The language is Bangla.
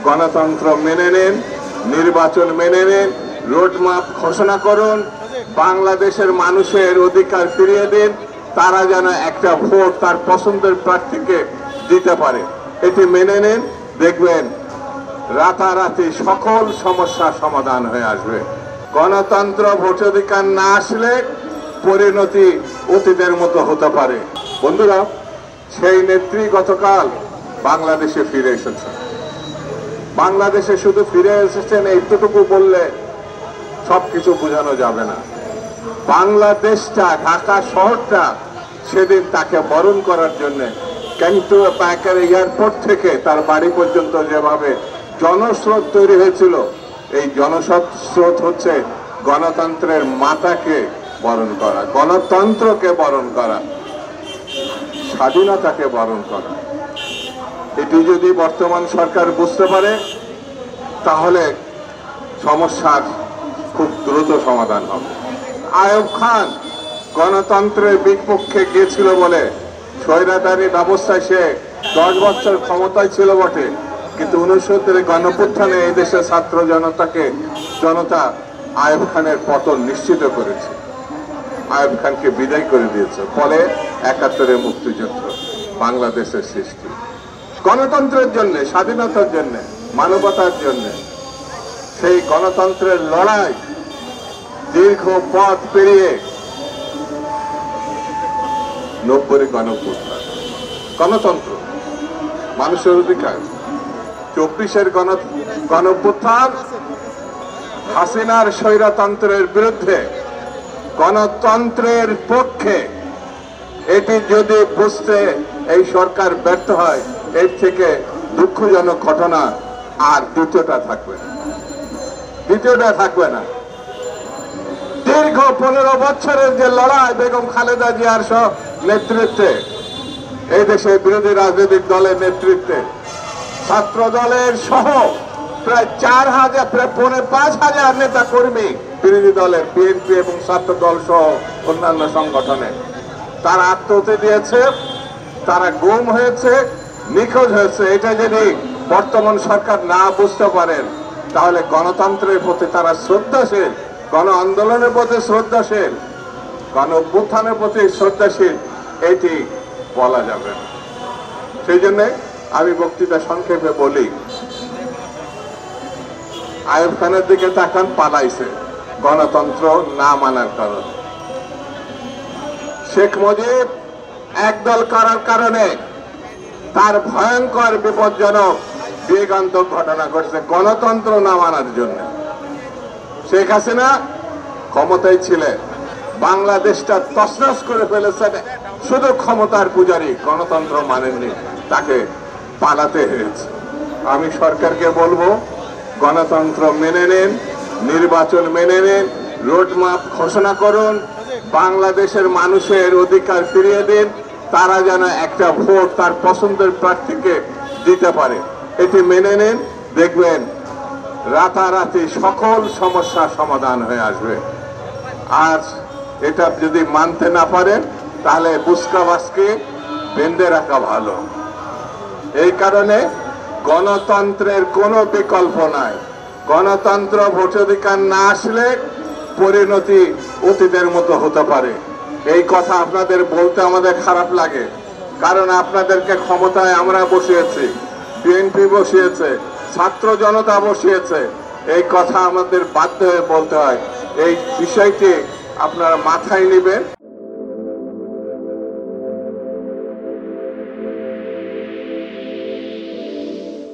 গণতন্ত্র মেনে নিন, নির্বাচন মেনে নিন, রোডম্যাপ ঘোষণা করুন, বাংলাদেশের মানুষের অধিকার ফিরিয়ে দিন, তারা যেন একটা ভোট তার পছন্দের প্রার্থীকে দিতে পারে। এটি মেনে নিন, দেখবেন রাতারাতি সকল সমস্যার সমাধান হয়ে আসবে। গণতন্ত্র ভোটাধিকার না আসলে পরিণতি অতীতের মতো হতে পারে। বন্ধুরা, সেই নেত্রী গতকাল বাংলাদেশে ফিরে এসেছেন। বাংলাদেশে শুধু ফিরে এসেছেন এইটুকু বললে সবকিছু বোঝানো যাবে না। বাংলাদেশটা, ঢাকা শহরটা সেদিন তাকে বরণ করার জন্য ক্যান্টু প্যাকের এয়ারপোর্ট থেকে তার বাড়ি পর্যন্ত যেভাবে জনস্রোত তৈরি হয়েছিল, এই জনস্রোত হচ্ছে গণতন্ত্রের মাতাকে বরণ করা, গণতন্ত্রকে বরণ করা, স্বাধীনতাকে বরণ করা। এটি যদি বর্তমান সরকার বুঝতে পারে তাহলে সমস্যার খুব দ্রুত সমাধান হবে। আইয়ুব খান গণতন্ত্রের বিপক্ষে গিয়েছিল বলে স্বৈরাচারী ব্যবস্থায় সে 10 বছর ক্ষমতায় ছিল বটে, কিন্তু 69 গণঅভ্যুত্থানে এই দেশের ছাত্র জনতা আইয়ুব খানের পতন নিশ্চিত করেছে, আইয়ুব খানকে বিদায় করে দিয়েছে। ফলে 71 মুক্তিযুদ্ধ, বাংলাদেশের সৃষ্টি। গণতন্ত্রের জন্য, স্বাধীনতার জন্য, মানবতার জন্য সেই গণতন্ত্রের লড়াই দীর্ঘ পথ পেরিয়ে 90 গণঅভ্যুত্থান, গণতন্ত্র, মানুষের অধিকার। 24 গণঅভ্যুত্থান হাসিনার স্বৈরতন্ত্রের বিরুদ্ধে, গণতন্ত্রের পক্ষে। এটি যদি বুঝতে এই সরকার ব্যর্থ হয়, এর থেকে দুঃখজনক ঘটনা আর দ্বিতীয়টা থাকবে না। দীর্ঘ 15 বছরের যে লড়াই বেগম খালেদা জিয়ার নেতৃত্বে, এই দেশে বিরোধী রাজনৈতিক দলের নেতৃত্বে, ছাত্র দলের সহ প্রায় 4000, প্রায় 5000 নেতা কর্মী, বিরোধী দলের বিএনপি এবং ছাত্র দল সহ অন্যান্য সংগঠনে, তারা আত্মহত্যা দিয়েছে, তারা গুম হয়েছে, নিখোঁজ হয়েছে। এটা যদি বর্তমান সরকার না বুঝতে পারেন তাহলে গণতন্ত্রের প্রতি তারা শ্রদ্ধাশীল, গণ আন্দোলনের প্রতি শ্রদ্ধাশীল, গণ অভ্যুত্থানের প্রতি শ্রদ্ধাশীল, এটি বলা যাবে না। সেই জন্য আমি বক্তৃতা সংক্ষেপে বলি, আইয়ুব খানের দিকে তাকান, পালাইছে গণতন্ত্র না মানার কারণে। শেখ মুজিব একদল করার কারণে তার ভয়ঙ্কর বিপজ্জনক বিয়োগান্তক ঘটনা ঘটছে গণতন্ত্র না মানার জন্য। শেখ হাসিনা ক্ষমতায় ছিলেন, বাংলাদেশটা তছনছ করে ফেলেছেন শুধু ক্ষমতার পূজারী, গণতন্ত্র মানেননি, তাকে পালাতে হয়েছে। আমি সরকারকে বলবো, গণতন্ত্র মেনে নিন, নির্বাচন মেনে নিন, রোডম্যাপ ঘোষণা করুন, বাংলাদেশের মানুষের অধিকার ফিরিয়ে দিন, তারা যেন একটা ভোট তার পছন্দের প্রার্থীকে দিতে পারে। এটি মেনে নিন, দেখবেন রাতারাতি সকল সমস্যার সমাধান হয়ে আসবে। আর এটা যদি মানতে না পারেন তাহলে বুসকাবাসকে বেঁধে রাখা ভালো। এই কারণে গণতন্ত্রের কোনো বিকল্প নাই। গণতন্ত্র ভোটাধিকার না আসলে পরিণতি অতীতের মতো হতে পারে। এই কথা আপনাদের বলতে আমাদের খারাপ লাগে, কারণ আপনাদেরকে ক্ষমতায় আমরা বসিয়েছি, বিএনপি বসিয়েছে, ছাত্র জনতা বসিয়েছে। এই কথা আমাদের বাধ্য হয়ে বলতে হয়। এই বিষয়টি আপনারা মাথায় নেবেন।